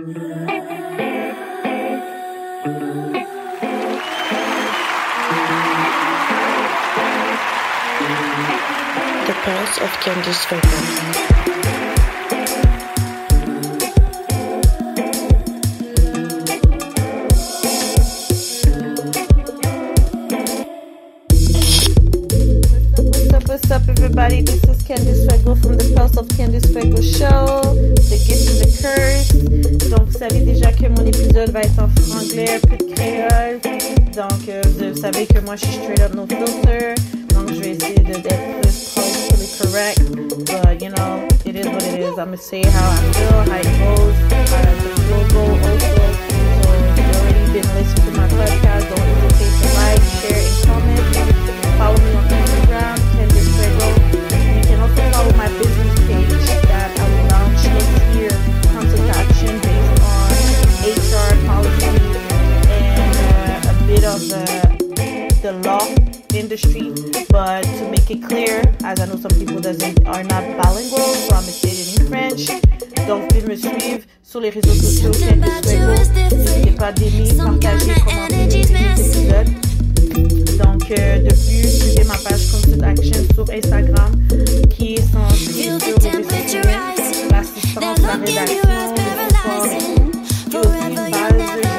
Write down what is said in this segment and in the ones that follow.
The Pulse of Candice Fuego. What's up, everybody? This is Candice Fuego from the Pulse of Candice Fuego Show, The Gift and the Curse. Donc, vous savez déjà que mon épisode va être en anglais, un peu de créole. Donc, vous savez que moi, je suis straight up no filter. Donc, je vais essayer d'être plus politically correct. But, you know, it is what it is. I'm going to say how I feel, how it goes, how the flow goes also. So, if you've already been listening to my podcast, don't hesitate to like, share, and comment. Follow me on Instagram, Candice Fuego. You can also follow my business page that I will launch next year, Concept Action, based on HR policy and a bit of the law industry. But to make it clear, as I know some people are not bilingual, so I'm stating in French. Donc, vous pouvez me suivre sur les réseaux sociaux, Candice Fuego. N'hésitez pas d'aimer, partager, commenter cet épisode. Donc, de plus, suivez ma page Concept Action sur Instagram qui est centrée sur l'assistance, la rédaction, le support et aussi une base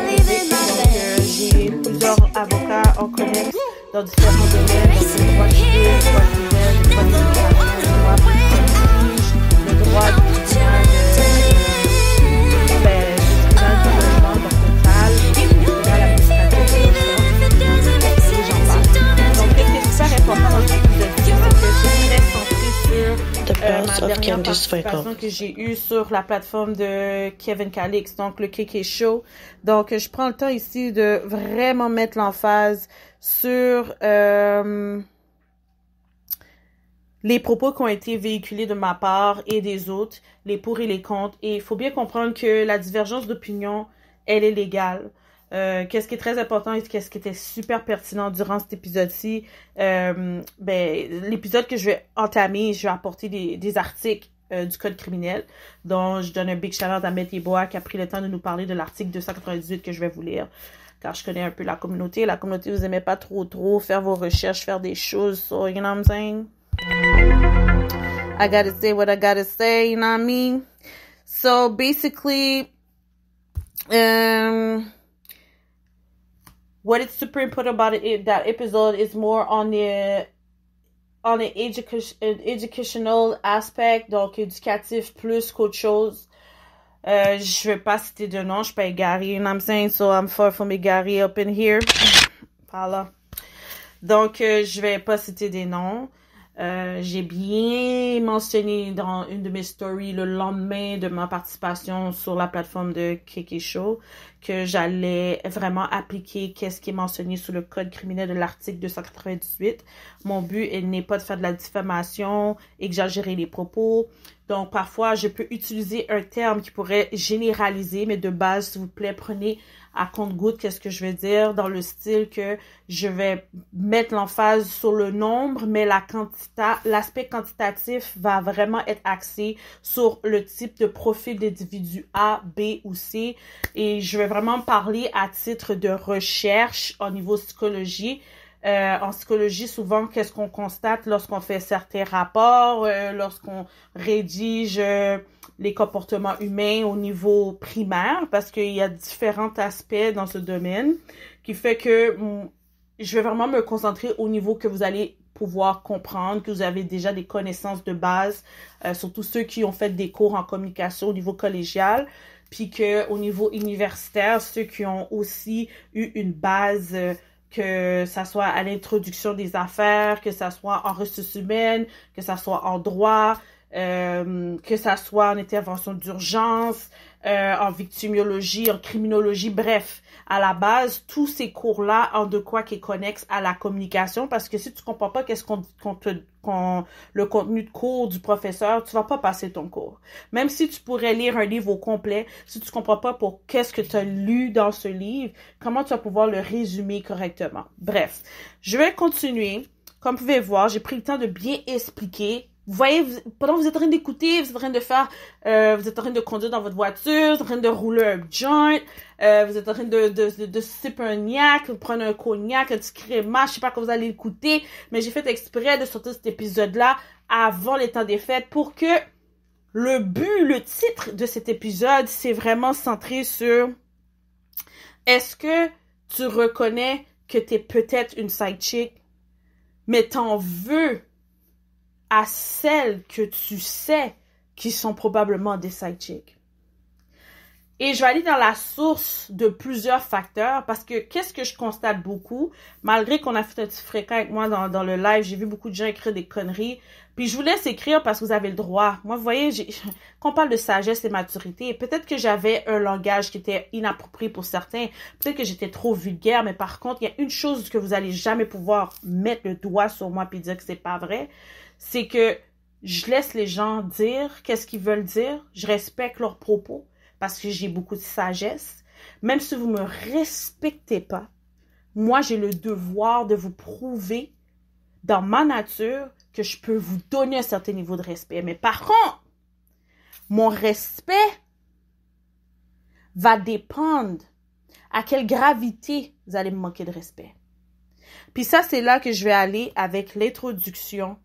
juridique. Donc, j'ai plusieurs avocats en connexe dans différents domaines, donc le droit civil, le droit civil, le droit d'immigration, le droit litige, le droit du tribunal du logement, donc total, le tribunal administratif, ma dernière participation que j'ai eue sur la plateforme de Kevin Calix, donc le KK Show. Donc, je prends le temps ici de vraiment mettre l'emphase sur les propos qui ont été véhiculés de ma part et des autres, les pour et les contre. Et il faut bien comprendre que la divergence d'opinion, elle est légale. Qu'est-ce qui est très important et qu'est-ce qui était super pertinent durant cet épisode-ci, l'épisode que je vais entamer, je vais apporter des articles du code criminel, dont je donne un big shout-out à Maître Bois qui a pris le temps de nous parler de l'article 298 que je vais vous lire, car je connais un peu la communauté. La communauté, vous aimez pas trop faire vos recherches, faire des choses, so, you know what I'm saying? I gotta say what I gotta say, you know what I mean? So, basically, what is super important about that episode is more on the educational aspect, donc éducatif plus qu'autre chose. Je vais pas citer de nom, je suis pas égarée, you know what I'm saying? So I'm far from égarée up in here. Voilà. Donc, je vais pas citer des noms. J'ai bien mentionné dans une de mes stories le lendemain de ma participation sur la plateforme de KK Show que j'allais vraiment appliquer qu'est-ce qui est mentionné sur le code criminel de l'article 298. Mon but n'est pas de faire de la diffamation, exagérer les propos. Donc, parfois, je peux utiliser un terme qui pourrait généraliser, mais de base, s'il vous plaît, prenez à compte-goutte qu'est-ce que je veux dire dans le style que je vais mettre l'emphase sur le nombre, mais l'aspect quantitatif va vraiment être axé sur le type de profil d'individu A, B ou C. Et je vais vraiment parler à titre de recherche au niveau psychologie. En psychologie, souvent, qu'est-ce qu'on constate lorsqu'on fait certains rapports, lorsqu'on rédige les comportements humains au niveau primaire, parce qu'il y a différents aspects dans ce domaine, qui fait que je vais vraiment me concentrer au niveau que vous allez pouvoir comprendre, que vous avez déjà des connaissances de base, surtout ceux qui ont fait des cours en communication au niveau collégial, puis que au niveau universitaire, ceux qui ont aussi eu une base que ça soit à l'introduction des affaires, que ça soit en ressources humaines, que ça soit en droit, que ça soit en intervention d'urgence, en victimologie, en criminologie, bref. À la base, tous ces cours-là ont de quoi qui est connexe à la communication, parce que si tu comprends pas qu'est-ce le contenu de cours du professeur, tu vas pas passer ton cours. Même si tu pourrais lire un livre au complet, si tu comprends pas pour qu'est-ce que tu as lu dans ce livre, comment tu vas pouvoir le résumer correctement. Bref, je vais continuer. Comme vous pouvez voir, j'ai pris le temps de bien expliquer Vous voyez, pendant que vous êtes en train d'écouter, vous êtes en train de faire, vous êtes en train de conduire dans votre voiture, vous êtes en train de rouler un joint, vous êtes en train de sipper un cognac, de prendre un cognac, un petit crémage, je sais pas quand vous allez l'écouter, mais j'ai fait exprès de sortir cet épisode-là avant les temps des fêtes pour que le titre de cet épisode, c'est vraiment centré sur est-ce que tu reconnais que t'es peut-être une side chick, mais t'en veux à celles que tu sais qui sont probablement des side chicks. Et je vais aller dans la source de plusieurs facteurs parce que qu'est-ce que je constate beaucoup, malgré qu'on a fait un petit fréquent avec moi dans le live, j'ai vu beaucoup de gens écrire des conneries, puis je vous laisse écrire parce que vous avez le droit. Moi, vous voyez, quand on parle de sagesse et maturité, peut-être que j'avais un langage qui était inapproprié pour certains, peut-être que j'étais trop vulgaire, mais par contre, il y a une chose que vous allez jamais pouvoir mettre le doigt sur moi puis dire que c'est pas vrai, c'est que je laisse les gens dire qu'est-ce qu'ils veulent dire, je respecte leurs propos parce que j'ai beaucoup de sagesse. Même si vous me respectez pas, moi j'ai le devoir de vous prouver dans ma nature que je peux vous donner un certain niveau de respect. Mais par contre, mon respect va dépendre à quelle gravité vous allez me manquer de respect. Puis ça, c'est là que je vais aller avec l'introduction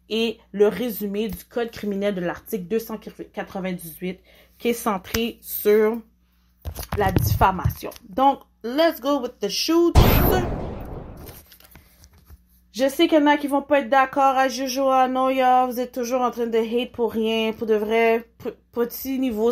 et le résumé du code criminel de l'article 298 qui est centré sur la diffamation. Donc, let's go with the shoot. Je sais qu'il y en a qui vont pas être d'accord à Jojo, à Noya, vous êtes toujours en train de hate pour rien, pour de vrai, petit niveau,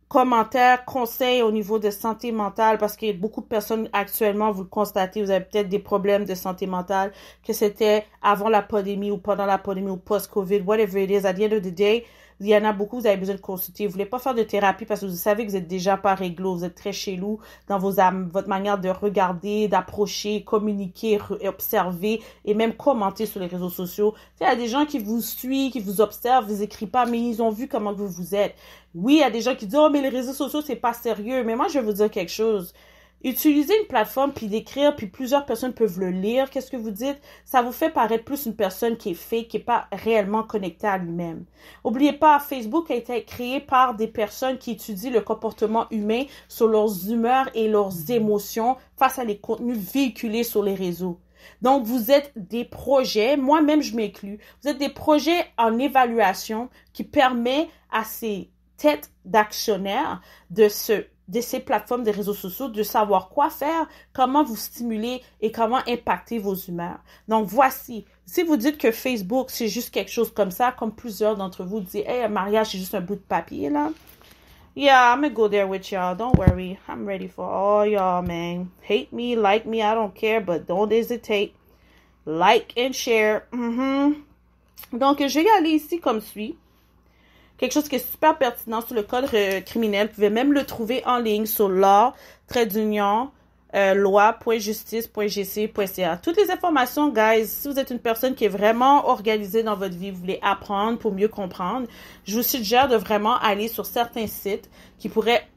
commentaires, conseils au niveau de santé mentale, parce qu'il y a beaucoup de personnes actuellement, vous le constatez, vous avez peut-être des problèmes de santé mentale, que c'était avant la pandémie ou pendant la pandémie ou post-Covid, whatever it is, at the end of the day, il y en a beaucoup, vous avez besoin de consulter. Vous voulez pas faire de thérapie parce que vous savez que vous êtes déjà pas réglo, vous êtes très chelou dans votre manière de regarder, d'approcher, communiquer, observer et même commenter sur les réseaux sociaux. Il y a des gens qui vous suivent, qui vous observent, vous écrivent pas, mais ils ont vu comment vous êtes. Oui, il y a des gens qui disent « Oh, mais les réseaux sociaux, c'est pas sérieux. » Mais moi, je vais vous dire quelque chose. Utilisez une plateforme, puis d'écrire, puis plusieurs personnes peuvent le lire. Qu'est-ce que vous dites? Ça vous fait paraître plus une personne qui est fake, qui n'est pas réellement connectée à lui-même. N'oubliez pas, Facebook a été créé par des personnes qui étudient le comportement humain sur leurs humeurs et leurs émotions face à les contenus véhiculés sur les réseaux. Donc, vous êtes des projets, moi-même je m'inclus, vous êtes des projets en évaluation qui permet à ces têtes d'actionnaires de ces plateformes des réseaux sociaux, de savoir quoi faire, comment vous stimuler et comment impacter vos humeurs. Donc, voici. Si vous dites que Facebook, c'est juste quelque chose comme ça, comme plusieurs d'entre vous disent, « Hey, un mariage, c'est juste un bout de papier, là. » Yeah, I'm gonna go there with y'all. Don't worry. I'm ready for all y'all, man. Hate me, like me, I don't care, but don't hesitate. Like and share. Donc, je vais y aller ici comme suit. Quelque chose qui est super pertinent sur le code criminel. Vous pouvez même le trouver en ligne sur loi.justice.gc.ca. Toutes les informations, guys, si vous êtes une personne qui est vraiment organisée dans votre vie, vous voulez apprendre pour mieux comprendre, je vous suggère de vraiment aller sur certains sites qui pourraient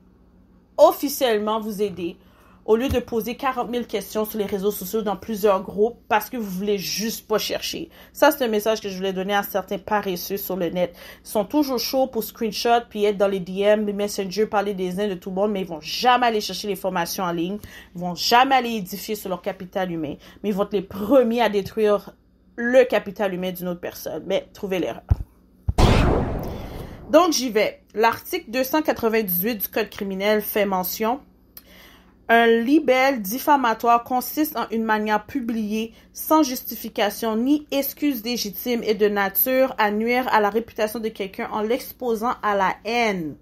officiellement vous aider au lieu de poser 40 000 questions sur les réseaux sociaux dans plusieurs groupes parce que vous voulez juste pas chercher. Ça, c'est un message que je voulais donner à certains paresseux sur le net. Ils sont toujours chauds pour screenshot puis être dans les DM, les Messenger, parler des uns de tout le monde, mais ils vont jamais aller chercher les formations en ligne. Ils vont jamais aller édifier sur leur capital humain. Mais ils vont être les premiers à détruire le capital humain d'une autre personne. Mais trouvez l'erreur. Donc, j'y vais. L'article 298 du Code criminel fait mention. Un libelle diffamatoire consiste en une manière publiée sans justification ni excuse légitime et de nature à nuire à la réputation de quelqu'un en l'exposant à la haine,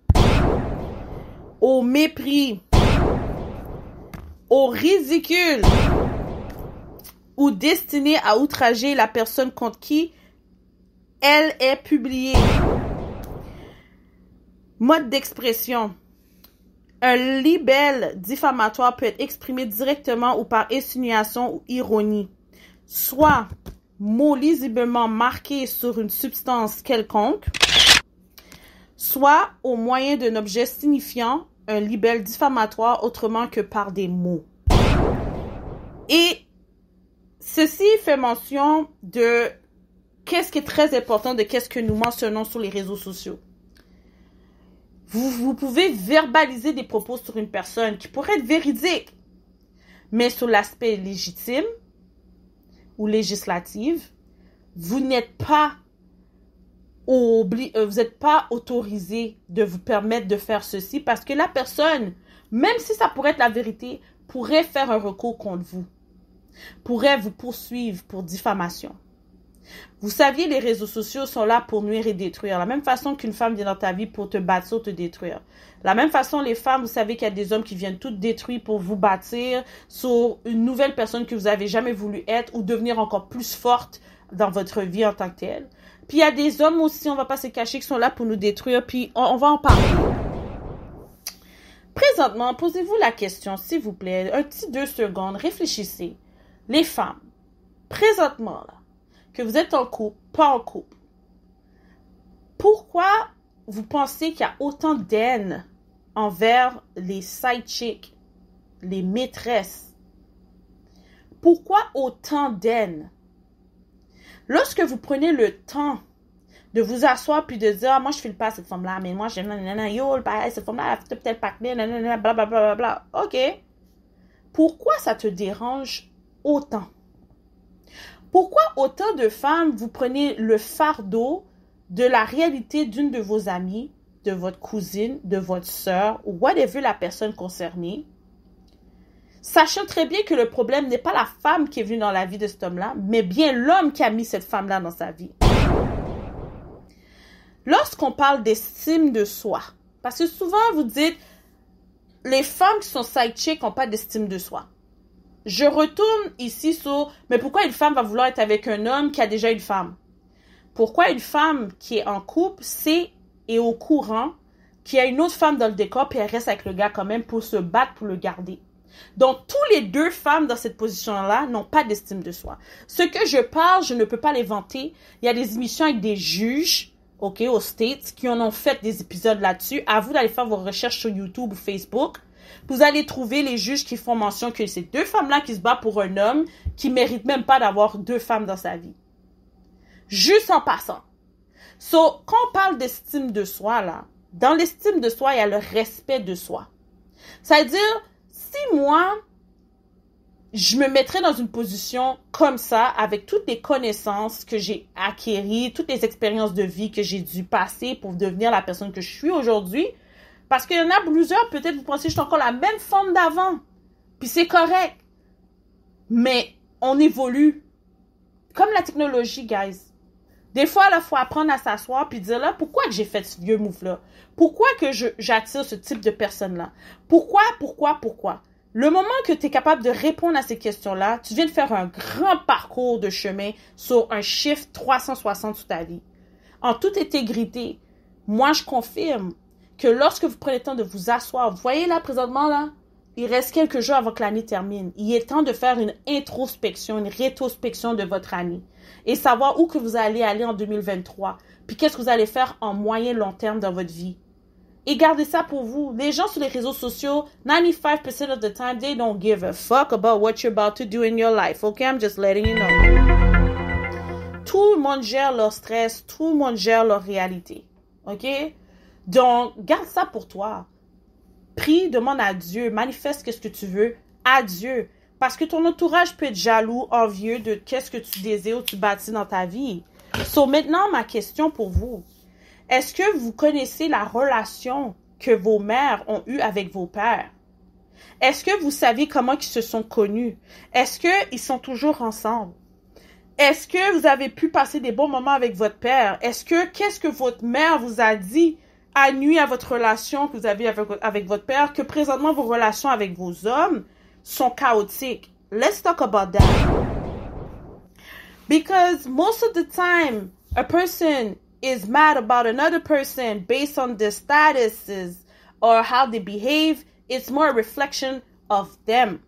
au mépris, au ridicule ou destiné à outrager la personne contre qui elle est publiée. Mode d'expression. Un libelle diffamatoire peut être exprimé directement ou par insinuation ou ironie, soit mot lisiblement marqué sur une substance quelconque, soit au moyen d'un objet signifiant un libelle diffamatoire autrement que par des mots. Et ceci fait mention de qu'est-ce qui est très important de qu'est-ce que nous mentionnons sur les réseaux sociaux. Vous pouvez verbaliser des propos sur une personne qui pourrait être véridique, mais sur l'aspect légitime ou législatif, vous n'êtes pas autorisé de vous permettre de faire ceci parce que la personne, même si ça pourrait être la vérité, pourrait faire un recours contre vous, pourrait vous poursuivre pour diffamation. Vous saviez, les réseaux sociaux sont là pour nuire et détruire. La même façon qu'une femme vient dans ta vie pour te bâtir ou te détruire. La même façon, les femmes, vous savez qu'il y a des hommes qui viennent tout détruire pour vous bâtir sur une nouvelle personne que vous avez jamais voulu être ou devenir encore plus forte dans votre vie en tant que telle. Puis il y a des hommes aussi, on va pas se cacher, qui sont là pour nous détruire, puis on va en parler. Présentement, posez-vous la question, s'il vous plaît, un petit 2 secondes, réfléchissez. Les femmes, présentement, là, que vous êtes en couple, pas en couple, pourquoi vous pensez qu'il y a autant d'haine envers les side chicks, les maîtresses? Pourquoi autant d'haine? Lorsque vous prenez le temps de vous asseoir puis de dire, ah, moi je file pas cette femme-là, mais moi j'aime yo, cette femme-là, elle fait peut-être pas clair, blablabla. OK. Pourquoi ça te dérange autant? Pourquoi autant de femmes vous prenez le fardeau de la réalité d'une de vos amies, de votre cousine, de votre sœur, ou whatever la personne concernée, sachant très bien que le problème n'est pas la femme qui est venue dans la vie de cet homme-là, mais bien l'homme qui a mis cette femme-là dans sa vie. Lorsqu'on parle d'estime de soi, parce que souvent vous dites, les femmes qui sont side chick n'ont pas d'estime de soi. Je retourne ici sur, mais pourquoi une femme va vouloir être avec un homme qui a déjà une femme? Pourquoi une femme qui est en couple sait et est au courant qu'il y a une autre femme dans le décor puis elle reste avec le gars quand même pour se battre pour le garder? Donc, tous les deux femmes dans cette position-là n'ont pas d'estime de soi. Ce que je parle, je ne peux pas les vanter. Il y a des émissions avec des juges, OK, aux States, qui en ont fait des épisodes là-dessus. À vous d'aller faire vos recherches sur YouTube ou Facebook. Vous allez trouver les juges qui font mention que c'est deux femmes-là qui se battent pour un homme qui mérite même pas d'avoir deux femmes dans sa vie. Juste en passant. So, quand on parle d'estime de soi, là, dans l'estime de soi, il y a le respect de soi. C'est-à-dire, si moi, je me mettrais dans une position comme ça, avec toutes les connaissances que j'ai acquises, toutes les expériences de vie que j'ai dû passer pour devenir la personne que je suis aujourd'hui, parce qu'il y en a plusieurs, peut-être vous pensez que je suis encore la même femme d'avant. Puis c'est correct. Mais on évolue. Comme la technologie, guys. Des fois, il faut apprendre à s'asseoir puis dire là, pourquoi que j'ai fait ce vieux move-là? Pourquoi que j'attire ce type de personne-là? Pourquoi? Le moment que tu es capable de répondre à ces questions-là, tu viens de faire un grand parcours de chemin sur un chiffre 360 sur ta vie. En toute intégrité, moi, je confirme que lorsque vous prenez le temps de vous asseoir, vous voyez là, présentement, là, il reste quelques jours avant que l'année termine. Il est temps de faire une introspection, une rétrospection de votre année et savoir où que vous allez aller en 2023. Puis qu'est-ce que vous allez faire en moyen long terme dans votre vie. Et gardez ça pour vous. Les gens sur les réseaux sociaux, 95% of the time, they don't give a fuck about what you're about to do in your life. Okay, I'm just letting you know. Tout le monde gère leur stress, tout le monde gère leur réalité. OK? Donc, garde ça pour toi. Prie, demande à Dieu, manifeste qu'est-ce que tu veux à Dieu. Parce que ton entourage peut être jaloux, envieux de qu'est-ce que tu désires ou tu bâtis dans ta vie. So, maintenant, ma question pour vous. Est-ce que vous connaissez la relation que vos mères ont eue avec vos pères? Est-ce que vous savez comment ils se sont connus? Est-ce qu'ils sont toujours ensemble? Est-ce que vous avez pu passer des bons moments avec votre père? Qu'est-ce que votre mère vous a dit a nuit à votre relation que vous avez avec votre père, que présentement vos relations avec vos hommes sont chaotiques? Let's talk about that. Because most of the time, a person is mad about another person based on their statuses or how they behave. It's more a reflection of them.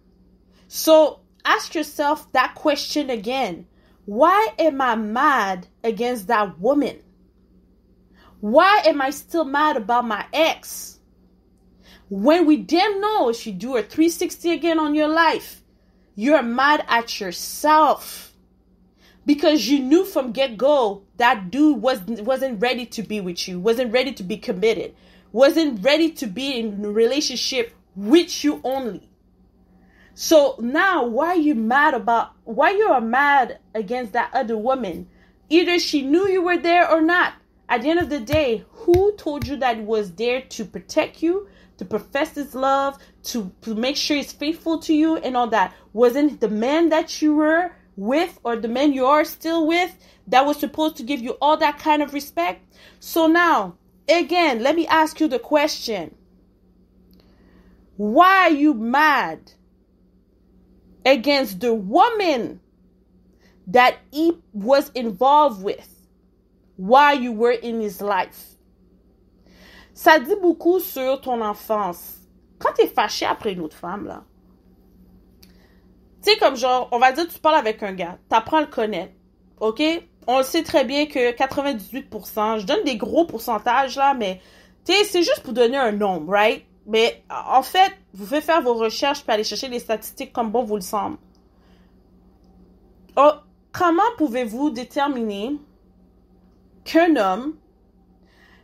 So ask yourself that question again. Why am I mad against that woman? Why am I still mad about my ex? When we damn know if you do a 360 again on your life, you're mad at yourself. Because you knew from get-go that dude wasn't ready to be with you, wasn't ready to be committed, wasn't ready to be in a relationship with you only. So now, why you are mad against that other woman? Either she knew you were there or not. At the end of the day, who told you that he was there to protect you, to profess his love, to make sure he's faithful to you and all that? Wasn't the man that you were with or the man you are still with that was supposed to give you all that kind of respect? So now, again, let me ask you the question. Why are you mad against the woman that he was involved with while you were in his life? Ça dit beaucoup sur ton enfance. Quand tu es fâché après une autre femme, là, tu sais, comme genre, on va dire, tu parles avec un gars, t'apprends à le connaître, ok? On le sait très bien que 98%, je donne des gros pourcentages, là, mais, tu sais, c'est juste pour donner un nombre, right? Mais, en fait, vous pouvez faire vos recherches puis aller chercher les statistiques comme bon vous le semble. Oh, comment pouvez-vous déterminer qu'un homme,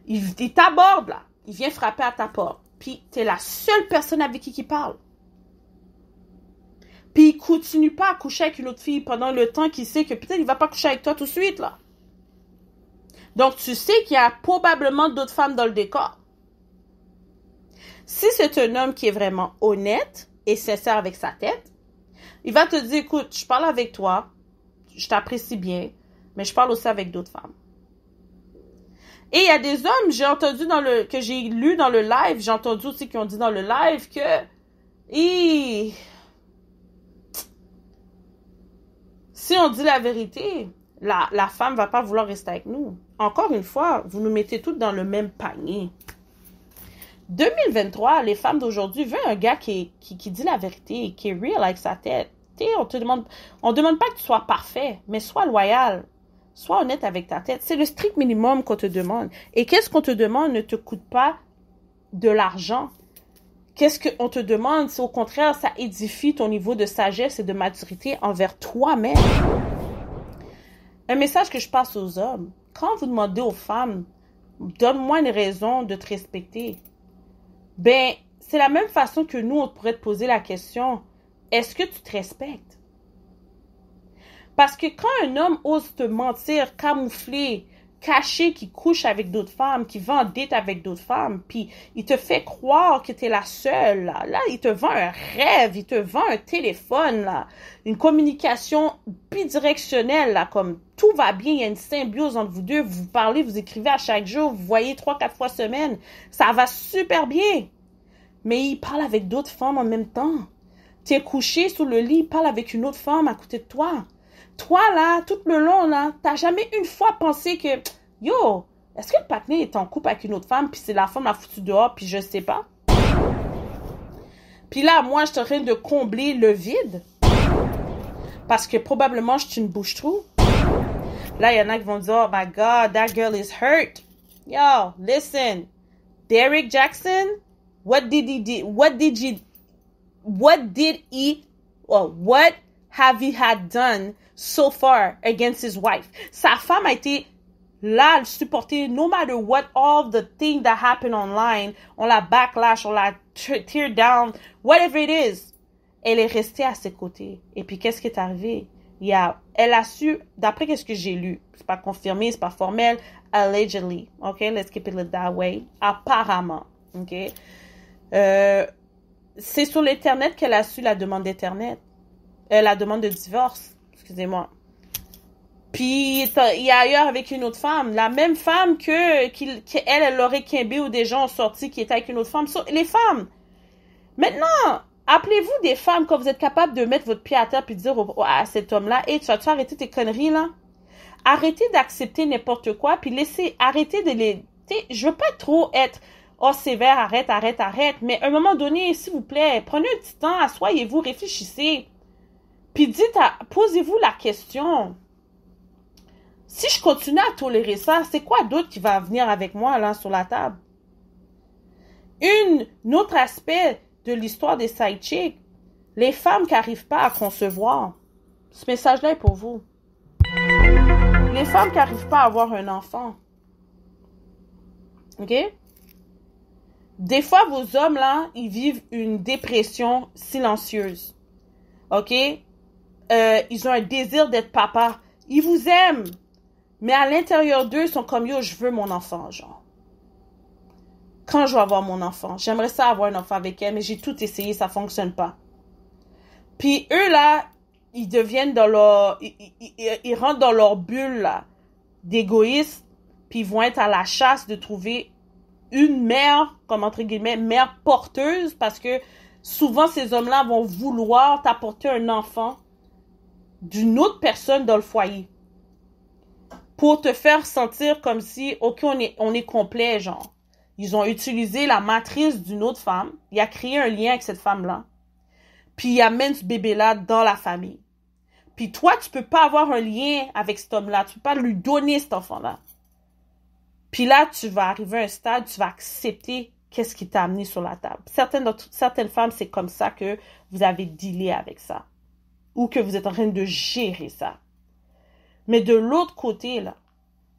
il t'aborde, là, il vient frapper à ta porte, puis t'es la seule personne avec qui il parle? Puis il continue pas à coucher avec une autre fille pendant le temps qu'il sait que peut-être il va pas coucher avec toi tout de suite, là. Donc, tu sais qu'il y a probablement d'autres femmes dans le décor. Si c'est un homme qui est vraiment honnête et sincère avec sa tête, il va te dire, écoute, je parle avec toi, je t'apprécie bien, mais je parle aussi avec d'autres femmes. Et il y a des hommes, j'ai entendu que j'ai lu dans le live, j'ai entendu aussi qui ont dit dans le live que, si on dit la vérité, la femme va pas vouloir rester avec nous. Encore une fois, vous nous mettez toutes dans le même panier. 2023, les femmes d'aujourd'hui veulent un gars qui dit la vérité, qui est real avec sa tête. T'sais, on demande pas que tu sois parfait, mais sois loyal. Sois honnête avec ta tête. C'est le strict minimum qu'on te demande. Et qu'est-ce qu'on te demande ne te coûte pas de l'argent. Qu'est-ce qu'on te demande? C'est au contraire, ça édifie ton niveau de sagesse et de maturité envers toi-même. Un message que je passe aux hommes. Quand vous demandez aux femmes, donne-moi une raison de te respecter. Ben, c'est la même façon que nous, on pourrait te poser la question, est-ce que tu te respectes? Parce que quand un homme ose te mentir, camoufler, cacher qu'il couche avec d'autres femmes, qu'il va en date avec d'autres femmes, puis il te fait croire que tu es la seule, là, il te vend un rêve, il te vend un téléphone, là, une communication bidirectionnelle, là, comme tout va bien, il y a une symbiose entre vous deux, vous parlez, vous écrivez à chaque jour, vous voyez 3-4 fois semaine, ça va super bien. Mais il parle avec d'autres femmes en même temps. Tu es couché sous le lit, il parle avec une autre femme à côté de toi. Toi, là, tout le long, là, t'as jamais une fois pensé que, yo, est-ce que le patinet est en couple avec une autre femme, puis c'est la femme l'a foutu dehors, puis je sais pas? Puis là, moi, je suis en train de combler le vide, parce que probablement, je suis une bouche-trou. Là, il y en a qui vont dire, oh my God, that girl is hurt. Yo, listen, Derrick Jackson, what have he had done so far against his wife? Sa femme a été là, le supporter, no matter what, all the things that happen online, on la backlash, on la tear down, whatever it is. Elle est restée à ses côtés. Et puis, qu'est-ce qui est arrivé? Elle a su, d'après ce que j'ai lu, c'est pas confirmé, c'est pas formel, allegedly, ok? Let's keep it that way. Apparemment, ok? C'est sur l'Internet qu'elle a su la demande d'Internet. La demande de divorce, excusez-moi. Puis, il y a ailleurs avec une autre femme. La même femme elle aurait quimbé ou des gens ont sorti qui étaient avec une autre femme. Les femmes. Maintenant, appelez-vous des femmes quand vous êtes capable de mettre votre pied à terre puis de dire à cet homme-là, hey, tu vas-tu arrêter tes conneries, là? Arrêtez d'accepter n'importe quoi puis arrêtez de les... Je veux pas trop être... Oh, sévère, arrête. Mais à un moment donné, s'il vous plaît, prenez un petit temps, asseyez-vous, réfléchissez. Puis posez-vous la question. Si je continue à tolérer ça, c'est quoi d'autre qui va venir avec moi, là, sur la table? Un autre aspect de l'histoire des side chicks, les femmes qui n'arrivent pas à concevoir. Ce message-là est pour vous. Les femmes qui n'arrivent pas à avoir un enfant. OK? Des fois, vos hommes, là, ils vivent une dépression silencieuse. OK? Ils ont un désir d'être papa. Ils vous aiment. Mais à l'intérieur d'eux, ils sont comme, yo, je veux mon enfant, genre. Quand je vais avoir mon enfant, j'aimerais ça avoir un enfant avec elle, mais j'ai tout essayé, ça fonctionne pas. Puis eux, là, ils deviennent dans leur... Ils rentrent dans leur bulle, là, d'égoïstes, puis ils vont être à la chasse de trouver une mère, comme entre guillemets, mère porteuse, parce que souvent, ces hommes-là vont vouloir t'apporter un enfant d'une autre personne dans le foyer. Pour te faire sentir comme si, OK, on est complet, genre. Ils ont utilisé la matrice d'une autre femme. Il a créé un lien avec cette femme-là. Puis il amène ce bébé-là dans la famille. Puis toi, tu peux pas avoir un lien avec cet homme-là. Tu peux pas lui donner cet enfant-là. Puis là, tu vas arriver à un stade, tu vas accepter qu'est-ce qui t'a amené sur la table. Certaines femmes, c'est comme ça que vous avez dealé avec ça. Ou que vous êtes en train de gérer ça. Mais de l'autre côté, là,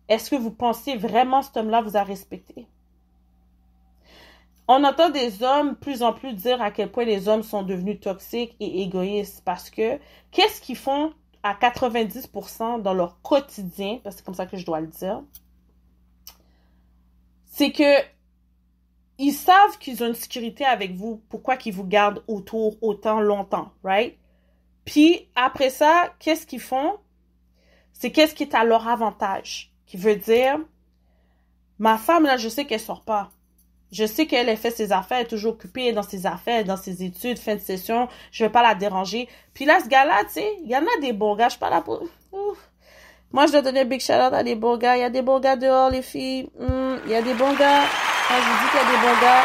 est-ce que vous pensez vraiment que cet homme-là vous a respecté? On entend des hommes plus en plus dire à quel point les hommes sont devenus toxiques et égoïstes parce que qu'est-ce qu'ils font à 90% dans leur quotidien, parce que c'est comme ça que je dois le dire, c'est que ils savent qu'ils ont une sécurité avec vous, pourquoi qu'ils vous gardent autour autant longtemps, right? Puis après ça, qu'est-ce qu'ils font? C'est qu'est-ce qui est à leur avantage, qui veut dire, ma femme, là, je sais qu'elle sort pas. Je sais qu'elle fait ses affaires, elle est toujours occupée dans ses affaires, dans ses études, fin de session, je vais pas la déranger. Puis là, ce gars-là, tu sais, il y en a des bons gars, je suis pas là pour... Ouf. Moi, je dois donner un big shout-out à des bons gars. Il y a des bons gars dehors, les filles. Il y a des bons gars. Quand je vous dis qu'il y a des bons gars,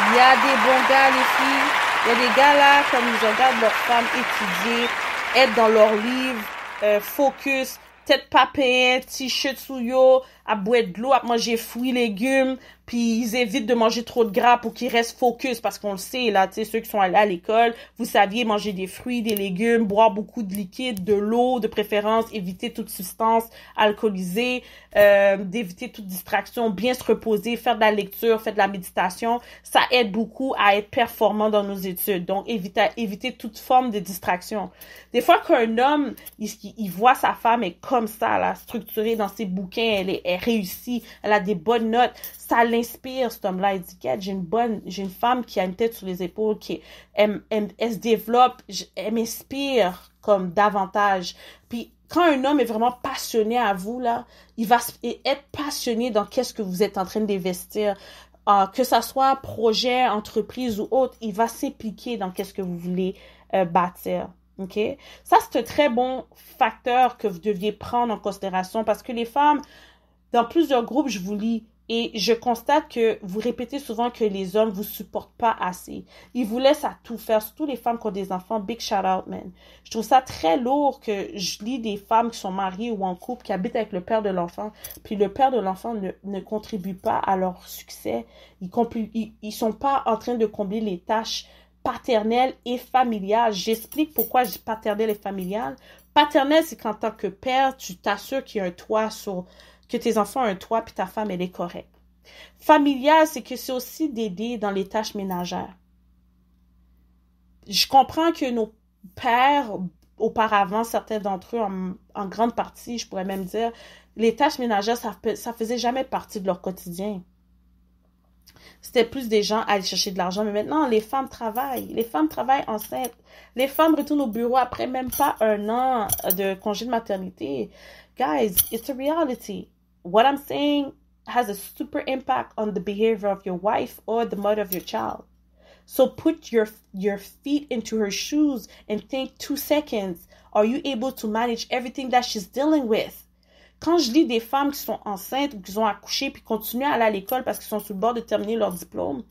il y a des bons gars, les filles. Il y a des gars là, comme ils regardent leurs femmes étudier, être dans leurs livres, focus, tête papin, t-shirt sous yo, à boire de l'eau, à manger fruits, légumes, puis ils évitent de manger trop de gras pour qu'ils restent focus, parce qu'on le sait, là, tu sais, ceux qui sont allés à l'école, vous saviez manger des fruits, des légumes, boire beaucoup de liquide, de l'eau, de préférence, éviter toute substance alcoolisée, d'éviter toute distraction, bien se reposer, faire de la lecture, faire de la méditation, ça aide beaucoup à être performant dans nos études, donc éviter toute forme de distraction. Des fois qu'un homme, il voit sa femme est comme ça, là, structurée dans ses bouquins, elle réussit, elle a des bonnes notes, ça l'inspire, cet homme-là. Il dit, j'ai une femme qui a une tête sur les épaules, elle se développe, elle m'inspire comme davantage. Puis, quand un homme est vraiment passionné à vous, là, il va être passionné dans qu'est-ce que vous êtes en train d'investir. Que ça soit projet, entreprise ou autre, il va s'impliquer dans qu'est-ce que vous voulez bâtir. OK? Ça, c'est un très bon facteur que vous deviez prendre en considération parce que les femmes, dans plusieurs groupes, je vous lis et je constate que vous répétez souvent que les hommes vous supportent pas assez. Ils vous laissent à tout faire, surtout les femmes qui ont des enfants. Big shout out, man. Je trouve ça très lourd que je lis des femmes qui sont mariées ou en couple, qui habitent avec le père de l'enfant, puis le père de l'enfant ne contribue pas à leur succès. Ils sont pas en train de combler les tâches paternelle et familiale. J'explique pourquoi je dis paternelle et familiale. Paternelle, c'est qu'en tant que père, tu t'assures qu'il y a un toit que tes enfants ont un toit puis ta femme, elle est correcte. Familiale, c'est que c'est aussi d'aider dans les tâches ménagères. Je comprends que nos pères, auparavant, certains d'entre eux, en grande partie, je pourrais même dire, les tâches ménagères, ça faisait jamais partie de leur quotidien. C'était plus des gens à aller chercher de l'argent. Mais maintenant, les femmes travaillent. Les femmes travaillent enceintes. Les femmes retournent au bureau après même pas 1 an de congé de maternité. Guys, it's a reality. What I'm saying has a super impact on the behavior of your wife or the mother of your child. So put your feet into her shoes and think 2 seconds. Are you able to manage everything that she's dealing with? Quand je lis des femmes qui sont enceintes ou qui ont accouché puis continuent à aller à l'école parce qu'ils sont sur le bord de terminer leur diplôme,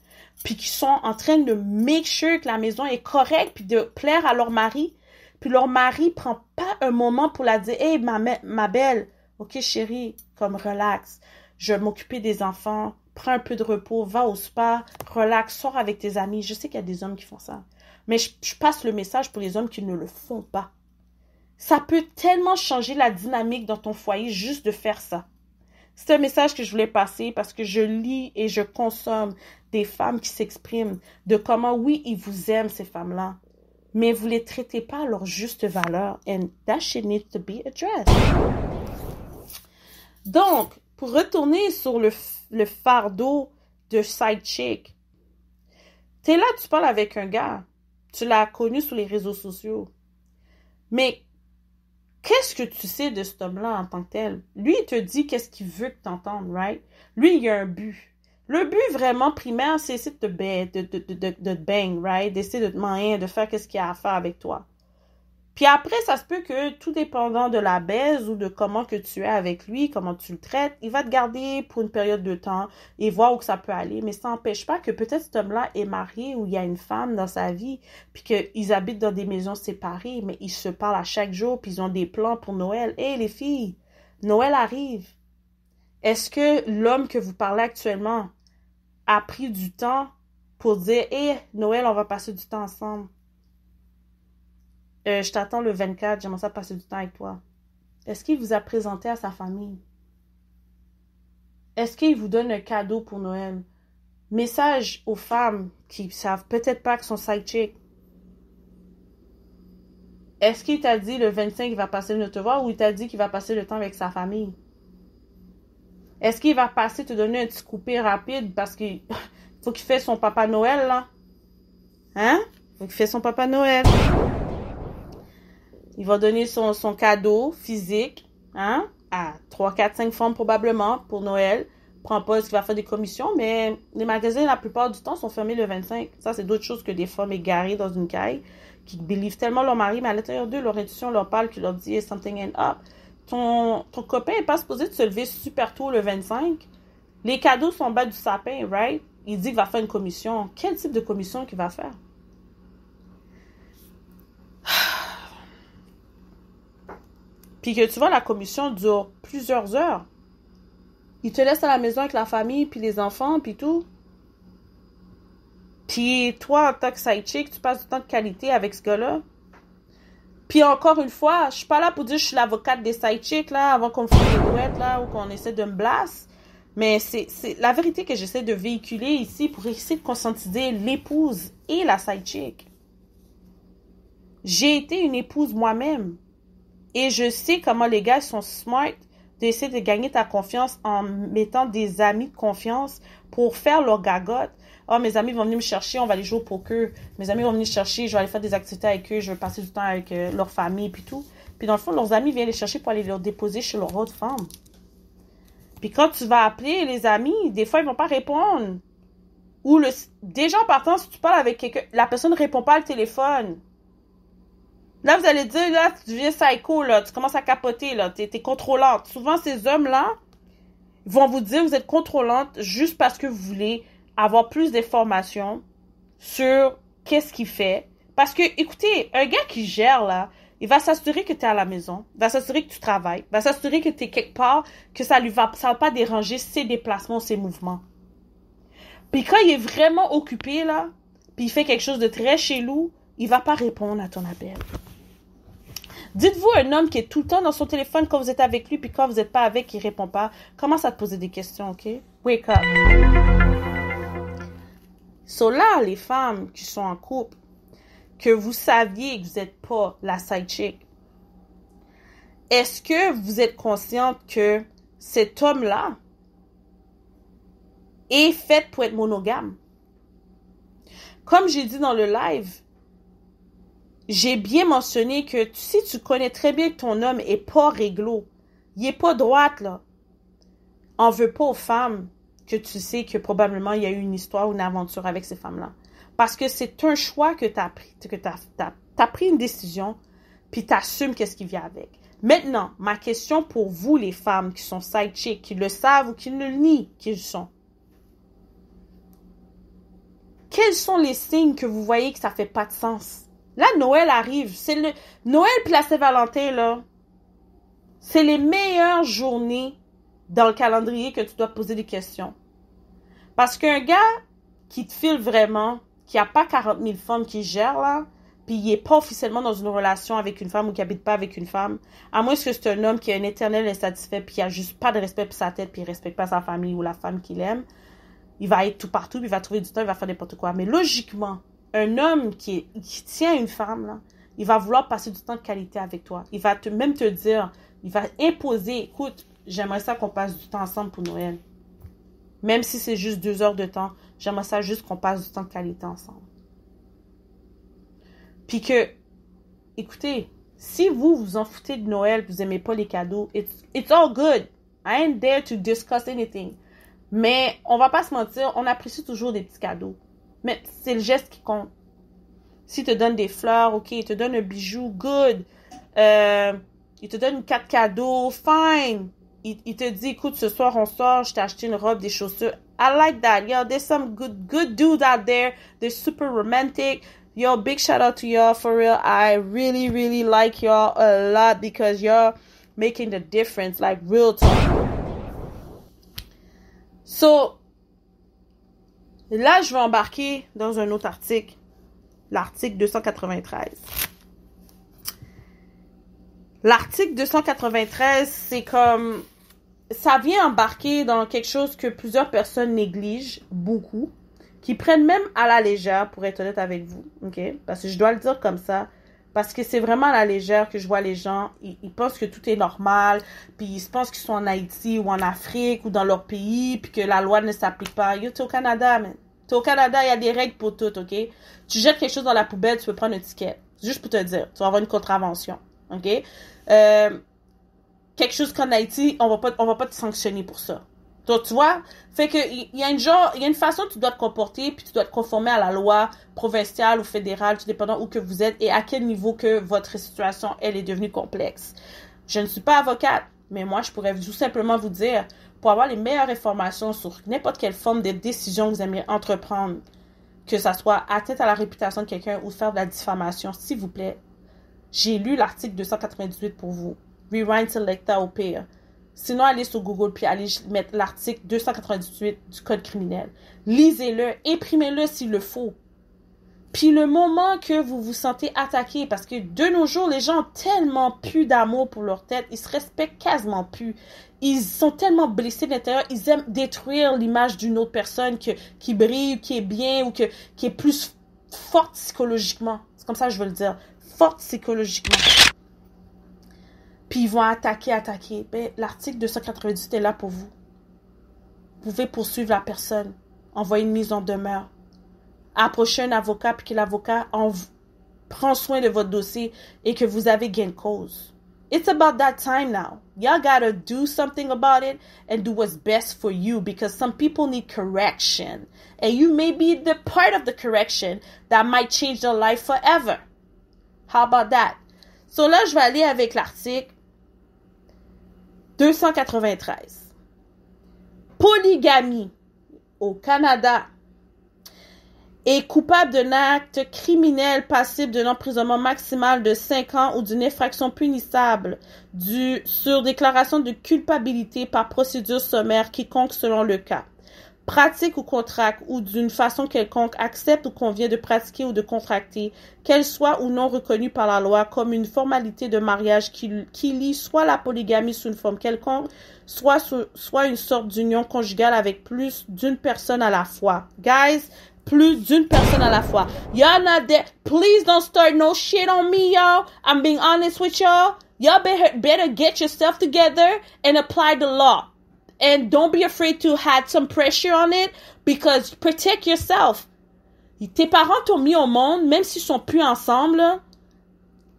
puis qui sont en train de make sure que la maison est correcte puis de plaire à leur mari, puis leur mari prend pas un moment pour la dire « Hey, ma belle, ok chérie, comme relax, je vais m'occuper des enfants, prends un peu de repos, va au spa, relax, sors avec tes amis. » Je sais qu'il y a des hommes qui font ça, mais je passe le message pour les hommes qui ne le font pas. Ça peut tellement changer la dynamique dans ton foyer juste de faire ça. C'est un message que je voulais passer parce que je lis et je consomme des femmes qui s'expriment de comment, oui, ils vous aiment, ces femmes-là, mais vous les traitez pas à leur juste valeur. And that shit needs to be addressed. Donc, pour retourner sur le fardeau de side chick, t'es là, tu parles avec un gars, tu l'as connu sur les réseaux sociaux, mais qu'est-ce que tu sais de cet homme-là en tant que tel? Lui, il te dit qu'est-ce qu'il veut que tu entendes, right? Lui, il y a un but. Le but vraiment primaire, c'est essayer de te bang, right? D'essayer de te manger, de faire qu'est-ce qu'il y a à faire avec toi. Puis après, ça se peut que, tout dépendant de la baise ou de comment que tu es avec lui, comment tu le traites, il va te garder pour une période de temps et voir où ça peut aller. Mais ça n'empêche pas que peut-être cet homme-là est marié ou il y a une femme dans sa vie, puis qu'ils habitent dans des maisons séparées, mais ils se parlent à chaque jour, puis ils ont des plans pour Noël. Hé, les filles, Noël arrive. Est-ce que l'homme que vous parlez actuellement a pris du temps pour dire, hé, Noël, on va passer du temps ensemble? Je t'attends le 24, j'aimerais ça passer du temps avec toi. Est-ce qu'il vous a présenté à sa famille? Est-ce qu'il vous donne un cadeau pour Noël? Message aux femmes qui savent peut-être pas que son side chick. Est-ce qu'il t'a dit le 25 qu'il va passer le te voir ou il t'a dit qu'il va passer le temps avec sa famille? Est-ce qu'il va passer te donner un petit coupé rapide parce qu'il faut qu'il fasse son Papa Noël, là? Hein? Faut qu'il fasse son Papa Noël. Il va donner son cadeau physique, hein, à 3, 4, 5 femmes probablement pour Noël. Prends pas ce qu'il va faire des commissions, mais les magasins, la plupart du temps, sont fermés le 25. Ça, c'est d'autres choses que des femmes égarées dans une caille qui believent tellement leur mari, mais à l'intérieur d'eux, leur intuition leur parle, qui leur dit « something ain't up ». Ton copain n'est pas supposé de se lever super tôt le 25. Les cadeaux sont en bas du sapin, right? Il dit qu'il va faire une commission. Quel type de commission qu'il va faire? Puis que tu vois, la commission dure plusieurs heures. Il te laisse à la maison avec la famille, puis les enfants, puis tout. Puis toi, en tant que side chick, tu passes du temps de qualité avec ce gars-là. Puis encore une fois, je suis pas là pour dire que je suis l'avocate des side chicks, là, avant qu'on me fasse des douettes, là, ou qu'on essaie de me blast. Mais c'est la vérité que j'essaie de véhiculer ici pour essayer de conscientiser l'épouse et la side chick. J'ai été une épouse moi-même. Et je sais comment les gars sont smart d'essayer de gagner ta confiance en mettant des amis de confiance pour faire leur gagotte. Oh, mes amis vont venir me chercher, on va aller jouer au poker. Mes amis vont venir chercher, je vais aller faire des activités avec eux, je vais passer du temps avec leur famille, puis tout. Puis dans le fond, leurs amis viennent les chercher pour aller leur déposer chez leur autre femme. Puis quand tu vas appeler les amis, des fois, ils vont pas répondre. Ou déjà en partant, si tu parles avec quelqu'un, la personne ne répond pas au téléphone. Là, vous allez dire, là, tu deviens psycho, là, tu commences à capoter, là, t'es contrôlante. Souvent, ces hommes-là vont vous dire, vous êtes contrôlante juste parce que vous voulez avoir plus d'informations sur qu'est-ce qu'il fait. Parce que, écoutez, un gars qui gère, là, il va s'assurer que tu es à la maison, il va s'assurer que tu travailles, il va s'assurer que tu es quelque part, que ça va pas déranger ses déplacements, ses mouvements. Puis quand il est vraiment occupé, là, puis il fait quelque chose de très chelou, il va pas répondre à ton appel. Dites-vous un homme qui est tout le temps dans son téléphone quand vous êtes avec lui, puis quand vous n'êtes pas avec, il répond pas. Commence à te poser des questions, ok? Wake up. So là, les femmes qui sont en couple, que vous saviez que vous n'êtes pas la side chick, est-ce que vous êtes consciente que cet homme-là est fait pour être monogame? Comme j'ai dit dans le live, j'ai bien mentionné que si tu connais très bien que ton homme est pas réglo, il est pas droite, là, on veut pas aux femmes que tu sais que probablement il y a eu une histoire ou une aventure avec ces femmes-là. Parce que c'est un choix que tu as pris, que t'as pris une décision, puis tu assumes qu'est-ce qui vient avec. Maintenant, ma question pour vous, les femmes qui sont side chick, qui le savent ou qui le nient qu'ils sont. Quels sont les signes que vous voyez que ça fait pas de sens? Là, Noël arrive. C'est le Noël puis la Saint-Valentin, là. C'est les meilleures journées dans le calendrier que tu dois poser des questions. Parce qu'un gars qui te file vraiment, qui a pas 40 000 femmes qui gèrent, là, puis il est pas officiellement dans une relation avec une femme ou qui habite pas avec une femme, à moins que c'est un homme qui a un éternel insatisfait puis qui a juste pas de respect pour sa tête puis il respecte pas sa famille ou la femme qu'il aime, il va être tout partout puis il va trouver du temps, il va faire n'importe quoi. Mais logiquement, un homme qui tient une femme, là, il va vouloir passer du temps de qualité avec toi. Il va même te dire, il va imposer, écoute, j'aimerais ça qu'on passe du temps ensemble pour Noël. Même si c'est juste 2 heures de temps, j'aimerais ça juste qu'on passe du temps de qualité ensemble. Puis que, écoutez, si vous vous en foutez de Noël, vous aimez pas les cadeaux, it's all good. I ain't there to discuss anything. Mais on va pas se mentir, on apprécie toujours des petits cadeaux. Mais c'est le geste qui compte. S'il te donne des fleurs, ok, il te donne un bijou, good. Il te donne 4 cadeaux, fine. Il te dit, écoute, ce soir on sort, je t'ai acheté une robe, des chaussures. I like that. Yo, there's some good dudes out there. They're super romantic. Yo, big shout out to y'all, for real. I really, really like y'all a lot because y'all making the difference, like real time. So, là, je vais embarquer dans un autre article. L'article 293. L'article 293, c'est comme... Ça vient embarquer dans quelque chose que plusieurs personnes négligent beaucoup, qui prennent même à la légère, pour être honnête avec vous, ok? Parce que je dois le dire comme ça, parce que c'est vraiment à la légère que je vois les gens, ils pensent que tout est normal, puis ils pensent qu'ils sont en Haïti ou en Afrique ou dans leur pays, puis que la loi ne s'applique pas. Yo, t'es au Canada, man. T'es au Canada, il y a des règles pour tout, ok? Tu jettes quelque chose dans la poubelle, tu peux prendre un ticket. Juste pour te dire, tu vas avoir une contravention, ok? Quelque chose qu'en Haïti, on va pas te sanctionner pour ça. Donc, tu vois? Fait que, il y a une façon que tu dois te comporter, puis tu dois te conformer à la loi provinciale ou fédérale, tout dépendant où que vous êtes et à quel niveau que votre situation, elle est devenue complexe. Je ne suis pas avocate, mais moi, je pourrais tout simplement vous dire, pour avoir les meilleures informations sur n'importe quelle forme de décision que vous aimeriez entreprendre, que ça soit atteinte à la réputation de quelqu'un ou faire de la diffamation, s'il vous plaît, j'ai lu l'article 298 pour vous. Rewind Selecta au pire. Sinon, allez sur Google puis allez mettre l'article 298 du Code criminel. Lisez-le, imprimez-le s'il le faut. Puis le moment que vous vous sentez attaqué, parce que de nos jours, les gens ont tellement plus d'amour pour leur tête, ils se respectent quasiment plus. Ils sont tellement blessés de l'intérieur, ils aiment détruire l'image d'une autre personne qui brille, qui est bien ou qui est plus forte psychologiquement. C'est comme ça que je veux le dire. Forte psychologiquement. Puis ils vont attaquer. Ben, l'article 298 est là pour vous. Vous pouvez poursuivre la personne. Envoyer une mise en demeure. Approcher un avocat puis que l'avocat prend soin de votre dossier et que vous avez gain de cause. It's about that time now. Y'all gotta do something about it and do what's best for you because some people need correction. And you may be the part of the correction that might change their life forever. How about that? So là, je vais aller avec l'article 293. Polygamie au Canada est coupable d'un acte criminel passible d'un emprisonnement maximal de 5 ans ou d'une infraction punissable sur déclaration de culpabilité par procédure sommaire quiconque selon le cas. Pratique ou contracte ou d'une façon quelconque accepte ou convient de pratiquer ou de contracter, qu'elle soit ou non reconnue par la loi comme une formalité de mariage qui lie soit la polygamie sous une forme quelconque, soit une sorte d'union conjugale avec plus d'une personne à la fois. Guys, plus d'une personne à la fois. Y'all not there. Please don't start no shit on me, y'all. I'm being honest with y'all. Y'all better get yourself together and apply the law. And don't be afraid to have some pressure on it because protect yourself. Tes parents t'ont mis au monde, même s'ils sont plus ensemble,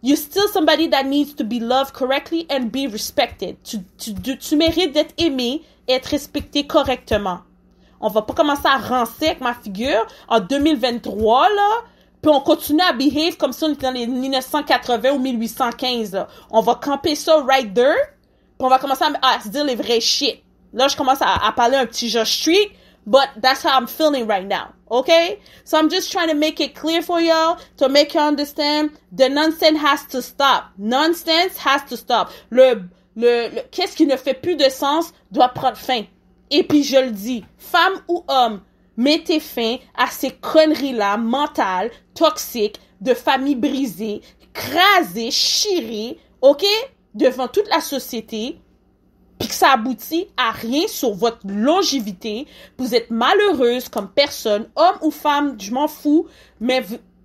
you're still somebody that needs to be loved correctly and be respected. Tu mérites d'être aimé et être respecté correctement. On va pas commencer à rancer avec ma figure en 2023, là, puis on continue à behave comme si on était dans les 1980 ou 1815, là. On va camper ça right there, puis on va commencer à se dire les vrais shit. Là, je commence à parler un petit Josh Street, but that's how I'm feeling right now, okay? So I'm just trying to make it clear for y'all, to make you understand, the nonsense has to stop. Nonsense has to stop. Qu'est-ce qui ne fait plus de sens doit prendre fin. Et puis je le dis, femme ou homme, mettez fin à ces conneries-là, mentales, toxiques, de familles brisées, crasées, chirées, OK, devant toute la société, puis que ça aboutit à rien sur votre longévité, vous êtes malheureuse comme personne, homme ou femme, je m'en fous, mais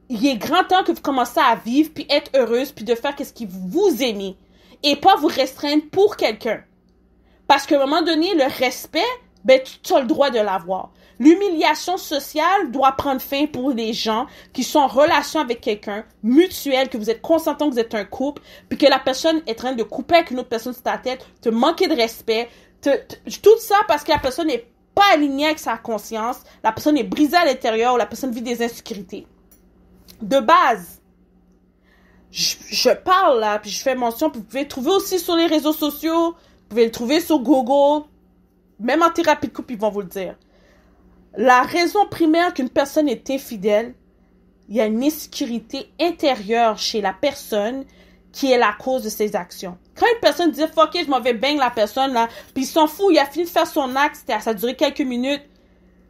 il est grand temps que vous commencez à vivre, puis être heureuse, puis de faire ce que vous aimez, et pas vous restreindre pour quelqu'un. Parce qu'à un moment donné, le respect, ben, tu as le droit de l'avoir. L'humiliation sociale doit prendre fin pour les gens qui sont en relation avec quelqu'un, mutuel, que vous êtes consentant, que vous êtes un couple, puis que la personne est en train de couper avec une autre personne sur ta tête, te manquer de respect, tout ça parce que la personne n'est pas alignée avec sa conscience, la personne est brisée à l'intérieur, ou la personne vit des insécurités. De base, je parle là, puis je fais mention, puis vous pouvez le trouver aussi sur les réseaux sociaux, vous pouvez le trouver sur Google, même en thérapie de couple, ils vont vous le dire. La raison primaire qu'une personne est infidèle, il y a une insécurité intérieure chez la personne qui est la cause de ses actions. Quand une personne dit « Fuck it, je m'en vais bang la personne, là », puis il s'en fout, il a fini de faire son acte, ça a duré quelques minutes,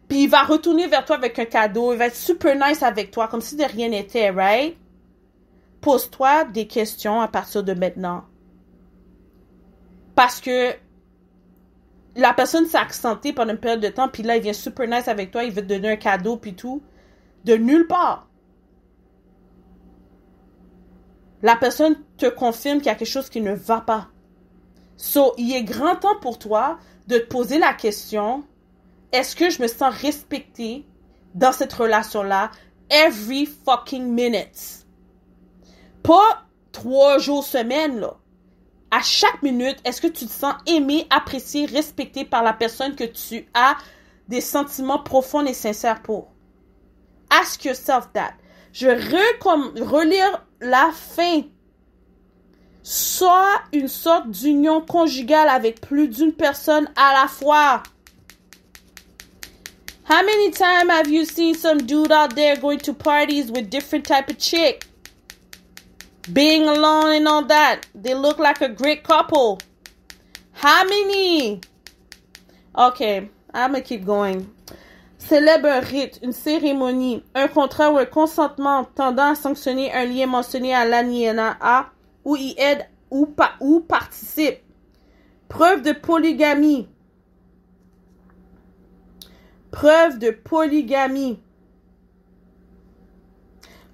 puis il va retourner vers toi avec un cadeau, il va être super nice avec toi, comme si de rien n'était, right? Pose-toi des questions à partir de maintenant. Parce que la personne s'est accentée pendant une période de temps, puis là, il vient super nice avec toi, il veut te donner un cadeau, puis tout. De nulle part. La personne te confirme qu'il y a quelque chose qui ne va pas. So, il est grand temps pour toi de te poser la question, est-ce que je me sens respectée dans cette relation-là every fucking minute? Pas 3 jours, semaine, là. À chaque minute, est-ce que tu te sens aimé, apprécié, respecté par la personne que tu as des sentiments profonds et sincères pour? Ask yourself that. Je vais relire la fin. Soit une sorte d'union conjugale avec plus d'une personne à la fois. How many times have you seen some dude out there going to parties with different type of chick? Being alone and all that. They look like a great couple. How many? Okay, I'm gonna keep going. Célèbre un rite, une cérémonie, un contrat ou un consentement tendant à sanctionner un lien mentionné à l'alinéa ou y aide ou participe. Preuve de polygamie. Preuve de polygamie.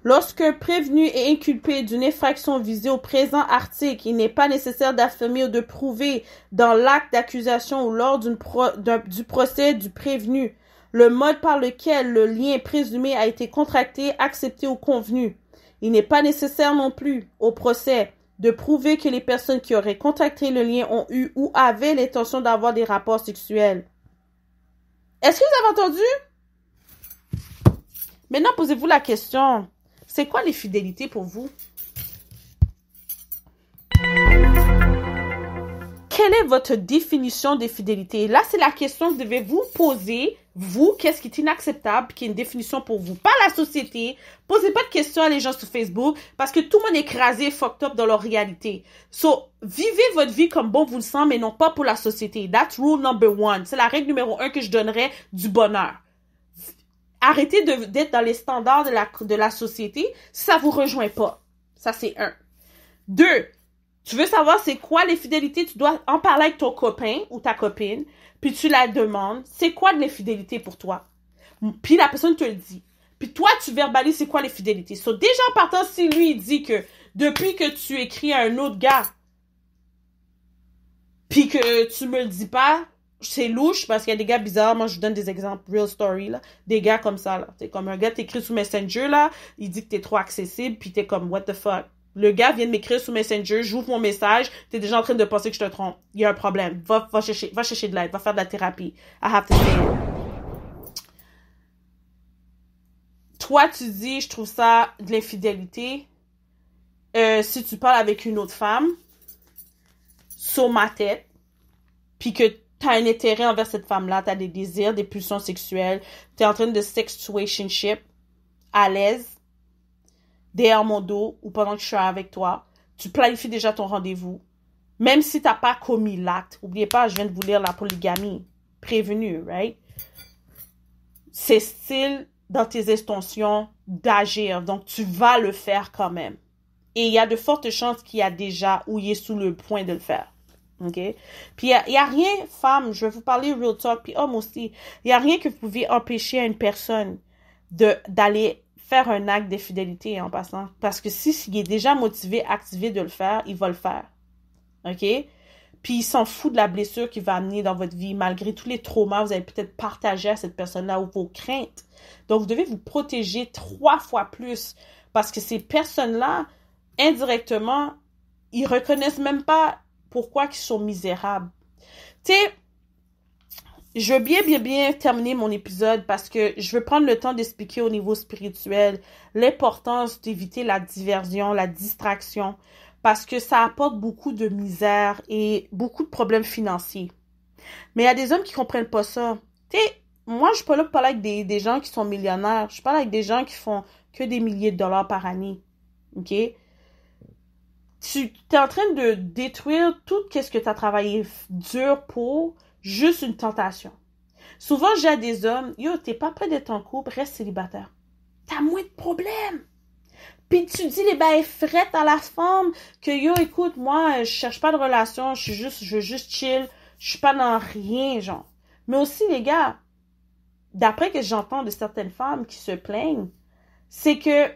Lorsqu'un prévenu est inculpé d'une infraction visée au présent article, il n'est pas nécessaire d'affirmer ou de prouver dans l'acte d'accusation ou lors du procès du prévenu le mode par lequel le lien présumé a été contracté, accepté ou convenu. Il n'est pas nécessaire non plus, au procès, de prouver que les personnes qui auraient contracté le lien ont eu ou avaient l'intention d'avoir des rapports sexuels. Est-ce que vous avez entendu? Maintenant, posez-vous la question. C'est quoi les fidélités pour vous? Quelle est votre définition des fidélités? Là, c'est la question que vous devez vous poser. Vous, qu'est-ce qui est inacceptable, qui est une définition pour vous? Pas la société. Posez pas de questions à les gens sur Facebook parce que tout le monde est écrasé, fucked up dans leur réalité. So, vivez votre vie comme bon vous le semble, mais non pas pour la société. That's rule number 1. C'est la règle numéro 1 que je donnerais du bonheur. Arrêtez d'être dans les standards de la société si ça vous rejoint pas. Ça, c'est 1. 2, tu veux savoir c'est quoi les fidélités, tu dois en parler avec ton copain ou ta copine, puis tu la demandes, c'est quoi de l'infidélité pour toi? Puis la personne te le dit. Puis toi, tu verbalises c'est quoi les fidélités. So, déjà en partant, si lui il dit que depuis que tu écris à un autre gars, puis que tu me le dis pas, c'est louche parce qu'il y a des gars bizarres. Moi, je vous donne des exemples, real story, là. Des gars comme ça, là. C'est comme un gars t'écrit sur Messenger, là. Il dit que t'es trop accessible, puis t'es comme, what the fuck? Le gars vient de m'écrire sur Messenger, j'ouvre mon message, t'es déjà en train de penser que je te trompe. Il y a un problème. Va chercher de l'aide, va faire de la thérapie. I have to say it. Toi, tu dis, je trouve ça de l'infidélité. Si tu parles avec une autre femme, sur ma tête, puis que t'as un intérêt envers cette femme-là, t'as des désirs, des pulsions sexuelles, t'es en train de sexuationship, à l'aise, derrière mon dos, ou pendant que je suis avec toi, tu planifies déjà ton rendez-vous, même si t'as pas commis l'acte. Oubliez pas, je viens de vous lire la polygamie, prévenue, right? C'est style dans tes intentions d'agir. Donc, tu vas le faire quand même. Et il y a de fortes chances qu'il y a déjà ou il est sous le point de le faire. OK? Puis, il y a rien, femme, je vais vous parler real talk, puis homme aussi, il y a rien que vous pouvez empêcher à une personne d'aller faire un acte d'infidélité en passant. Parce que s'il est déjà motivé, activé de le faire, il va le faire. OK? Puis il s'en fout de la blessure qu'il va amener dans votre vie, malgré tous les traumas que vous avez peut-être partagé à cette personne-là ou vos craintes. Donc, vous devez vous protéger 3 fois plus. Parce que ces personnes-là, indirectement, ils reconnaissent même pas pourquoi ils sont misérables. Tu sais, je veux bien terminer mon épisode parce que je veux prendre le temps d'expliquer au niveau spirituel l'importance d'éviter la diversion, la distraction, parce que ça apporte beaucoup de misère et beaucoup de problèmes financiers. Mais il y a des hommes qui comprennent pas ça. Tu sais, moi, je suis pas là pour parler avec des gens qui sont millionnaires. Je parle avec des gens qui font que des milliers de dollars par année. OK? Tu es en train de détruire tout ce que tu as travaillé dur pour juste une tentation. Souvent, j'ai des hommes, yo, t'es pas prêt d'être en couple, reste célibataire. T'as moins de problèmes. Puis tu dis les bails frettes à la femme que yo, écoute, moi, je cherche pas de relation, je veux juste chill, je suis pas dans rien, genre. Mais aussi, les gars, d'après que j'entends de certaines femmes qui se plaignent, c'est que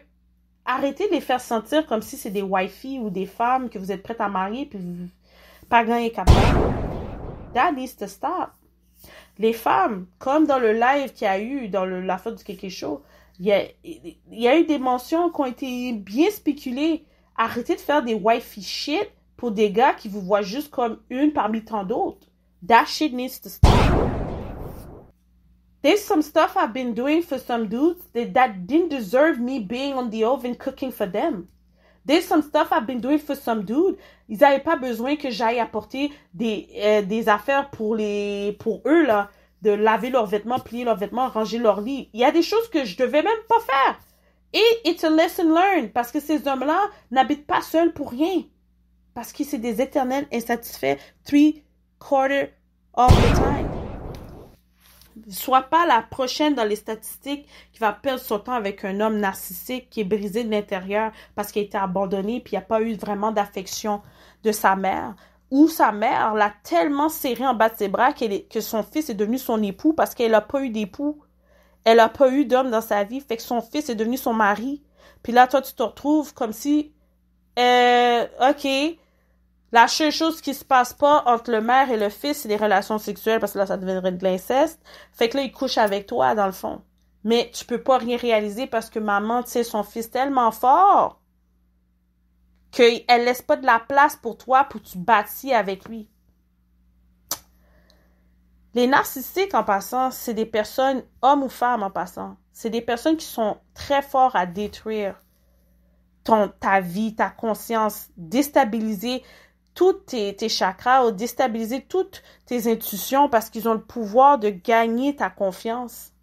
arrêtez de les faire sentir comme si c'est des wifey ou des femmes que vous êtes prêtes à marier puis vous pas gagner capable. That needs to stop. Les femmes, comme dans le live qu'il y a eu dans la fête du Kéké Show, il y a eu des mentions qui ont été bien spéculées. Arrêtez de faire des wifey shit pour des gars qui vous voient juste comme une parmi tant d'autres. That shit needs to stop. There's some stuff I've been doing for some dudes that didn't deserve me being on the oven cooking for them. There's some stuff I've been doing for some dudes. Ils n'avaient pas besoin que j'aille apporter des affaires pour eux, là, de laver leurs vêtements, plier leurs vêtements, ranger leur lit. Il y a des choses que je devais même pas faire. Et it's a lesson learned, parce que ces hommes-là n'habitent pas seuls pour rien. Parce que c'est des éternels insatisfaits 3/4 of the time. Sois pas la prochaine dans les statistiques qui va perdre son temps avec un homme narcissique qui est brisé de l'intérieur parce qu'il a été abandonné puis il n'y a pas eu vraiment d'affection de sa mère. Ou sa mère l'a tellement serré en bas de ses bras que son fils est devenu son époux parce qu'elle n'a pas eu d'époux. Elle n'a pas eu d'homme dans sa vie, fait que son fils est devenu son mari. Puis là, toi, tu te retrouves comme si, OK, la seule chose qui se passe pas entre le mère et le fils, c'est les relations sexuelles, parce que là, ça deviendrait de l'inceste. Fait que là, il couche avec toi, dans le fond. Mais tu peux pas rien réaliser parce que maman, tu sais, son fils tellement fort qu'elle laisse pas de la place pour toi pour que tu bâtis avec lui. Les narcissiques, en passant, c'est des personnes, hommes ou femmes en passant, c'est des personnes qui sont très forts à détruire ta vie, ta conscience, déstabiliser tous tes chakras ou déstabiliser toutes tes intuitions parce qu'ils ont le pouvoir de gagner ta confiance,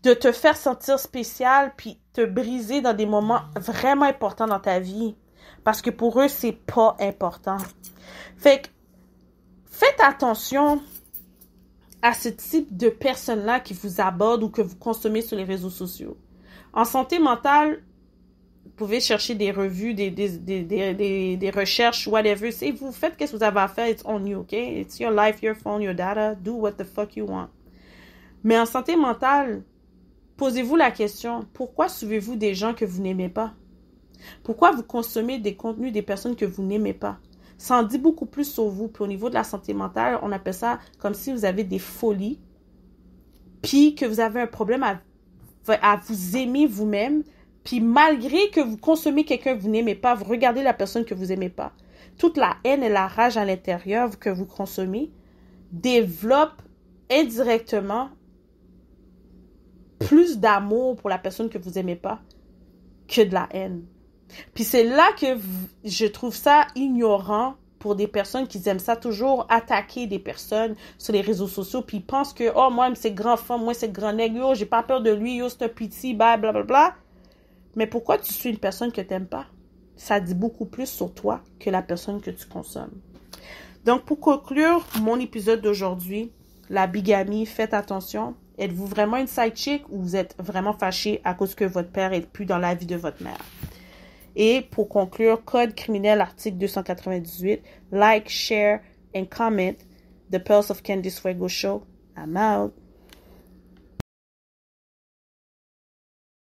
de te faire sentir spécial puis te briser dans des moments vraiment importants dans ta vie parce que pour eux, c'est pas important. Fait que faites attention à ce type de personnes-là qui vous abordent ou que vous consommez sur les réseaux sociaux. En santé mentale, vous pouvez chercher des revues, des recherches, whatever. Si vous faites qu'est-ce que vous avez à faire, it's on you, OK? It's your life, your phone, your data. Do what the fuck you want. Mais en santé mentale, posez-vous la question, pourquoi suivez-vous des gens que vous n'aimez pas? Pourquoi vous consommez des contenus des personnes que vous n'aimez pas? Ça en dit beaucoup plus sur vous. Puis au niveau de la santé mentale, on appelle ça comme si vous avez des folies, puis que vous avez un problème à vous aimer vous-même. Puis malgré que vous consommez quelqu'un que vous n'aimez pas, vous regardez la personne que vous n'aimez pas. Toute la haine et la rage à l'intérieur que vous consommez développe indirectement plus d'amour pour la personne que vous n'aimez pas que de la haine. Puis c'est là que je trouve ça ignorant pour des personnes qui aiment ça toujours attaquer des personnes sur les réseaux sociaux puis ils pensent que, oh, moi, c'est grand femme, moi, c'est grand nègre, yo, j'ai pas peur de lui, yo, c'est un petit, blablabla. Mais pourquoi tu suis une personne que tu n'aimes pas? Ça dit beaucoup plus sur toi que la personne que tu consommes. Donc, pour conclure mon épisode d'aujourd'hui, la bigamie, faites attention. Êtes-vous vraiment une side chick ou vous êtes vraiment fâché à cause que votre père est plus dans la vie de votre mère? Et pour conclure, code criminel article 298, like, share and comment The Pearls of Candice Fuego Show. I'm out.